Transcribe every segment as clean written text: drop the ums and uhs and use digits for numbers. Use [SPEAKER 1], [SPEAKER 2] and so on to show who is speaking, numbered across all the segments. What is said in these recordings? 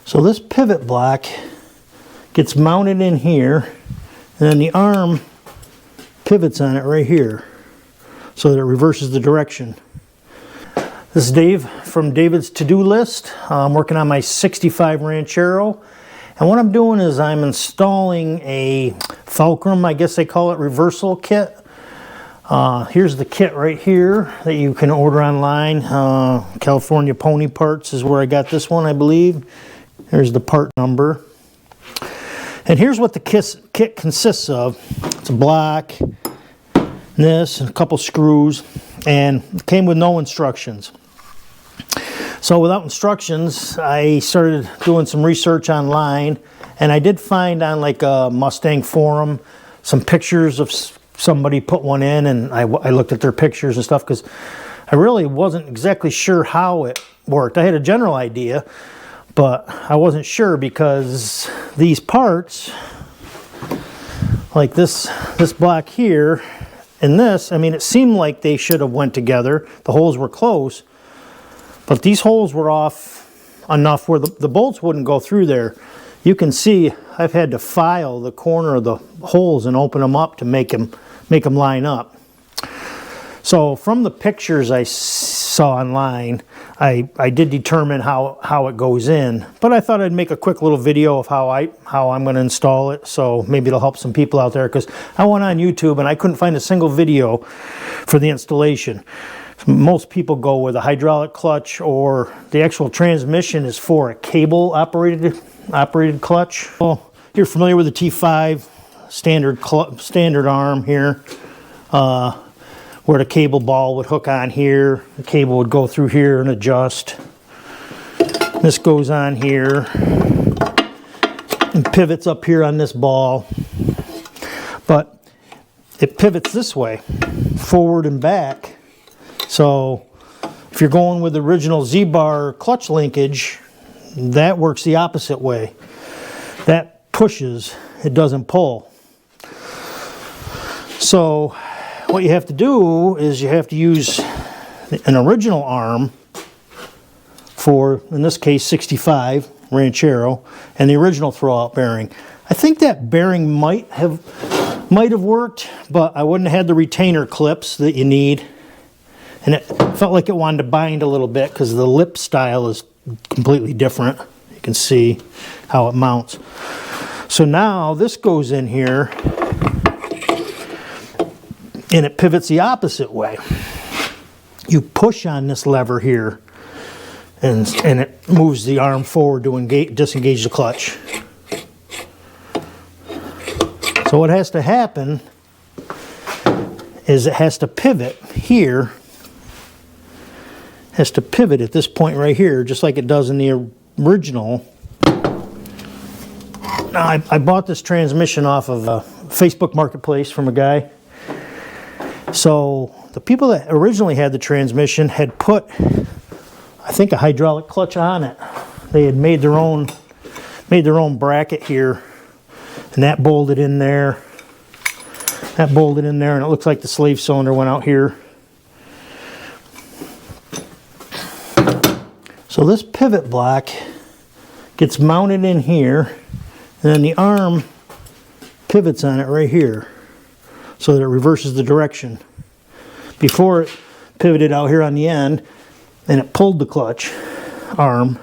[SPEAKER 1] So this pivot block gets mounted in here, and then the arm pivots on it right here so that it reverses the direction. This is Dave from David's To-Do List. I'm working on my 65 Ranchero, and what I'm doing is I'm installing a FULCRUM, I guess they call it, reversal kit. Here's the kit right here that you can order online. California Pony Parts is where I got this one, I believe. Here's the part number. And here's what the kit consists of. It's a block, this, and a couple screws, and it came with no instructions. So without instructions, I started doing some research online, and I did find on like a Mustang forum some pictures of somebody put one in, and I looked at their pictures and stuff because I really wasn't exactly sure how it worked. I had a general idea, but I wasn't sure because these parts, like this block here and this, I mean, it seemed like they should have went together. The holes were close, but these holes were off enough where the bolts wouldn't go through there. You can see I've had to file the corner of the holes and open them up to make them line up. So from the pictures I saw online, I did determine how it goes in, but I thought I'd make a quick little video of how I'm going to install it, so maybe it'll help some people out there, because I went on YouTube and I couldn't find a single video for the installation. Most people go with a hydraulic clutch, or the actual transmission is for a cable operated clutch. Well, you're familiar with the T5 standard arm here, where the cable ball would hook on here. The cable would go through here and adjust. This goes on here and pivots up here on this ball. But it pivots this way, forward and back. So if you're going with the original Z-bar clutch linkage, that works the opposite way. That pushes, it doesn't pull. So what you have to do is you have to use an original arm for, in this case, 65 Ranchero, and the original throwout bearing. I think that bearing might have worked, but I wouldn't have had the retainer clips that you need. And it felt like it wanted to bind a little bit because the lip style is completely different. You can see how it mounts. So now this goes in here and it pivots the opposite way. You push on this lever here and it moves the arm forward to disengage the clutch. So what has to happen is it has to pivot here. Has to pivot at this point right here, just like it does in the original. Now, I bought this transmission off of a Facebook Marketplace from a guy. So the people that originally had the transmission had put, I think, a hydraulic clutch on it. They had made their own bracket here, and that bolted in there. That bolted in there, and it looks like the slave cylinder went out here. So this pivot block gets mounted in here, and then the arm pivots on it right here so that it reverses the direction. Before it pivoted out here on the end and it pulled the clutch arm.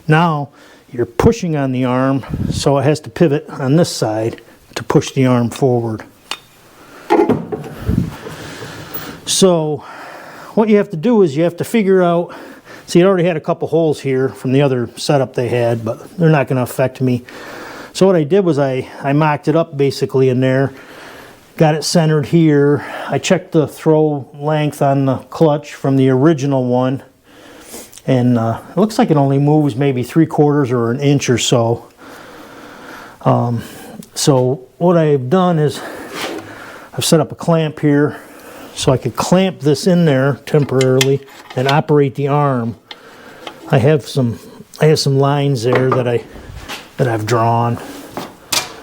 [SPEAKER 1] Now you're pushing on the arm, so it has to pivot on this side to push the arm forward. So what you have to do is you have to figure out, see, it already had a couple holes here from the other setup they had, but they're not going to affect me. So what I did was I mocked it up basically in there, got it centered here. I checked the throw length on the clutch from the original one, and it looks like it only moves maybe 3/4 or an inch or so. So what I've done is I've set up a clamp here so I could clamp this in there temporarily and operate the arm. I have some lines there that I've drawn.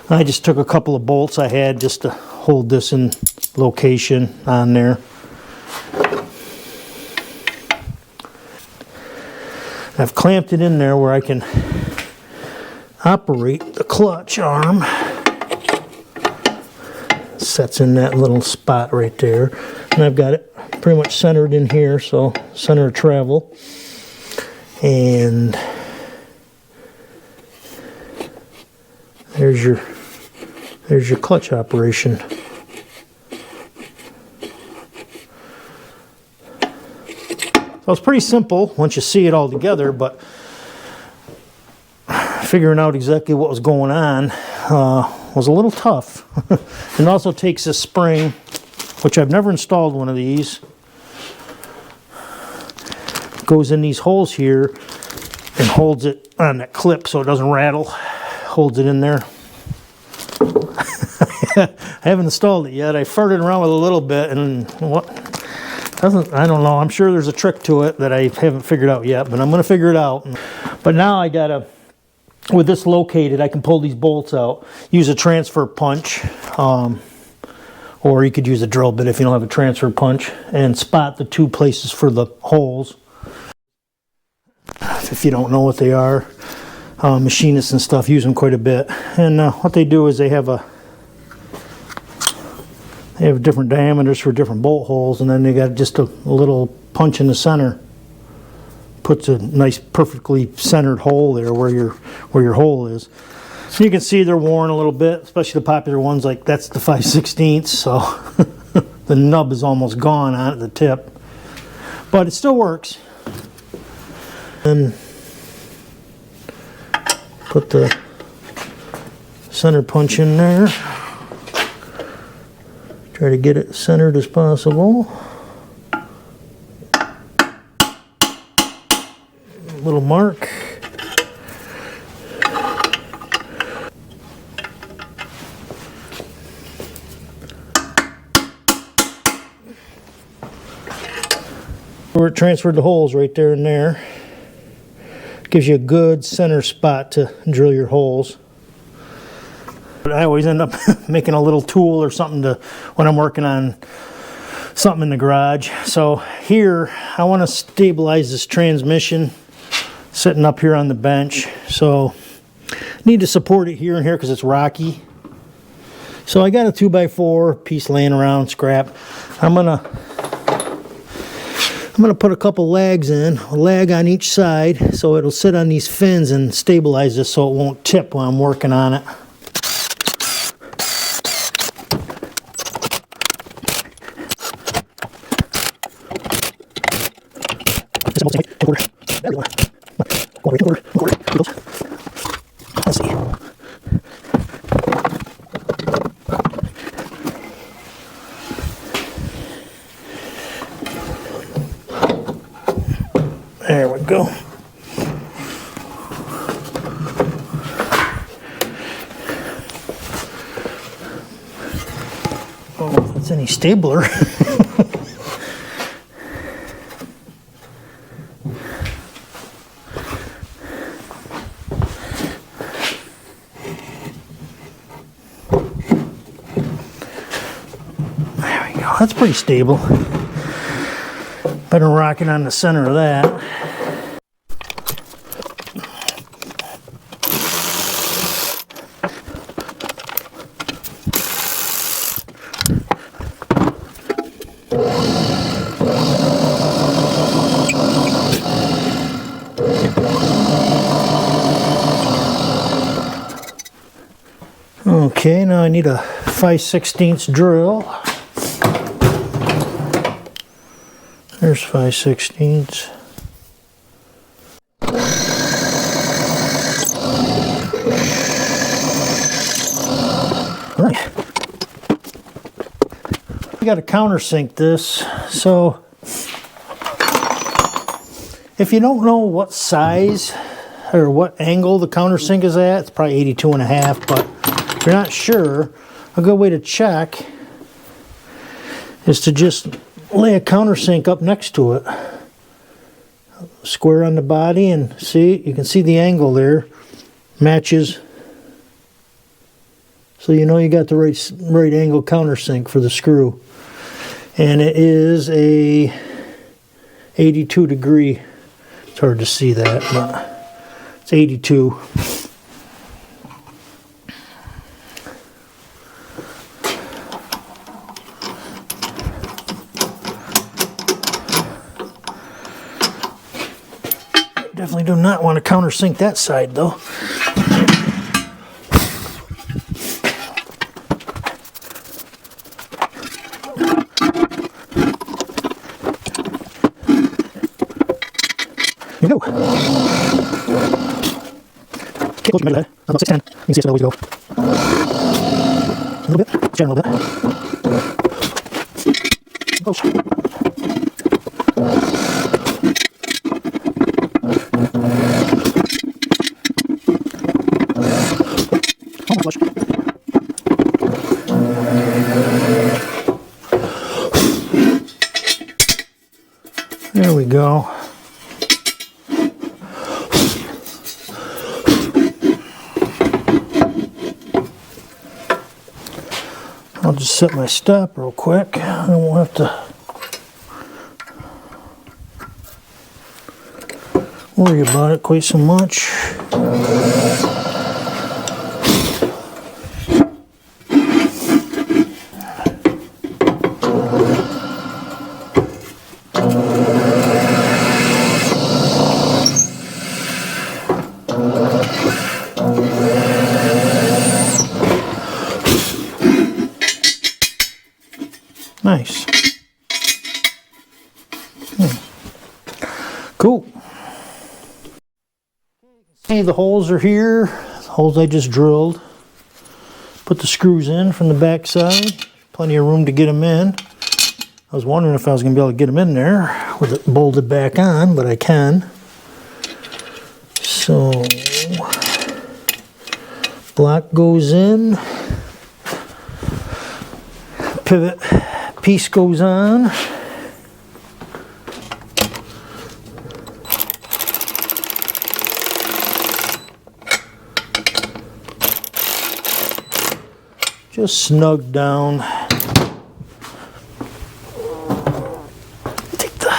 [SPEAKER 1] I just took a couple of bolts I had just to hold this in location on there. I've clamped it in there where I can operate the clutch arm. Sets in that little spot right there, and I've got it pretty much centered in here, so center of travel. And there's your clutch operation. So it's pretty simple once you see it all together, but figuring out exactly what was going on was a little tough. It also takes a spring, which I've never installed one of these. Goes in these holes here and holds it on that clip so it doesn't rattle. Holds it in there. I haven't installed it yet. I farted around with it a little bit, and what doesn't, I don't know. I'm sure there's a trick to it that I haven't figured out yet, but I'm going to figure it out. But now I gotta, with this located, I can pull these bolts out, use a transfer punch, or you could use a drill bit if you don't have a transfer punch, and spot the two places for the holes. If you don't know what they are, machinists and stuff use them quite a bit. And what they do is they have different diameters for different bolt holes, and then they got just a little punch in the center. Puts a nice, perfectly centered hole there where your hole is. So you can see they're worn a little bit, especially the popular ones. Like that's the 5/16, so the nub is almost gone on at the tip, but it still works. And put the center punch in there. Try to get it centered as possible. Little mark. Where it transferred the holes right there and there. Gives you a good center spot to drill your holes. But I always end up making a little tool or something to when I'm working on something in the garage. So here I want to stabilize this transmission sitting up here on the bench, so need to support it here and here because it's rocky. So I got a 2x4 piece laying around, scrap. I'm gonna put a couple lags in, a lag on each side, so it'll sit on these fins and stabilize this so it won't tip while I'm working on it. Let's see. There we go. Oh, if it's any stabler. That's pretty stable. Better rocking on the center of that. Okay, now I need a 5/16 drill. There's 5/16. All right. We got to countersink this, so if you don't know what size or what angle the countersink is at, it's probably 82.5, but if you're not sure, a good way to check is to just lay a countersink up next to it. Square on the body, and see, you can see the angle there matches. So you know you got the right angle countersink for the screw. And it is a 82 degree. It's hard to see that, but it's 82. do not want to countersink that side though. Here we go. Okay, close to measure that. That's about 610. You can see it's always go. A little bit. Chat a little bit. Close. Almost flush. There we go. I'll just set my stop real quick. I won't have to worry about it quite so much. Nice. Cool. See, the holes are here. The holes I just drilled. Put the screws in from the back side. Plenty of room to get them in. I was wondering if I was going to be able to get them in there with it bolted back on, but I can. So, block goes in. Pivot piece goes on. Just snug down. Take the...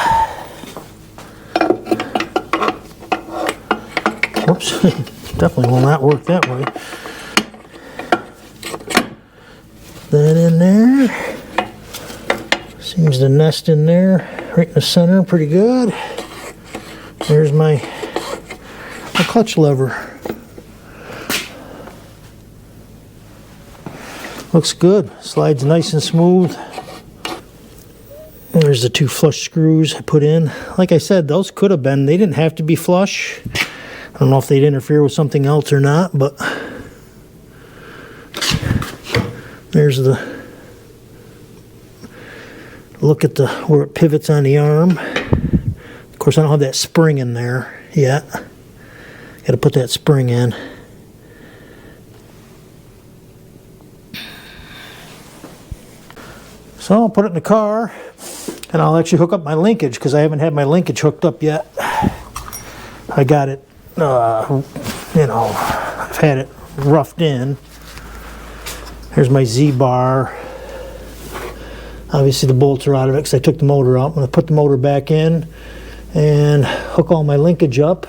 [SPEAKER 1] Whoops, definitely will not work that way. That in there. Seems to nest in there, right in the center, pretty good. There's my clutch lever. Looks good, slides nice and smooth. There's the two flush screws I put in. Like I said, those could have been, they didn't have to be flush. I don't know if they'd interfere with something else or not, but there's the look at the where it pivots on the arm. Of course, I don't have that spring in there yet. Got to put that spring in. So I'll put it in the car, and I'll actually hook up my linkage because I haven't had my linkage hooked up yet. I got it, you know, I've had it roughed in. Here's my Z-bar. Obviously the bolts are out of it because I took the motor out. I'm going to put the motor back in and hook all my linkage up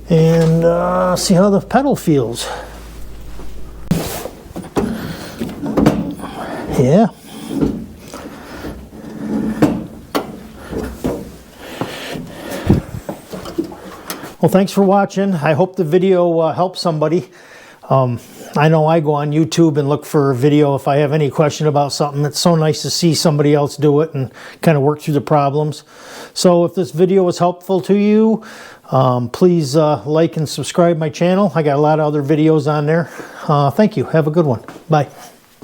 [SPEAKER 1] and see how the pedal feels. Yeah. Well, thanks for watching. I hope the video helps somebody. I know I go on YouTube and look for a video if I have any question about something. It's so nice to see somebody else do it and kind of work through the problems. So if this video was helpful to you, please like and subscribe my channel. I got a lot of other videos on there. Thank you. Have a good one. Bye.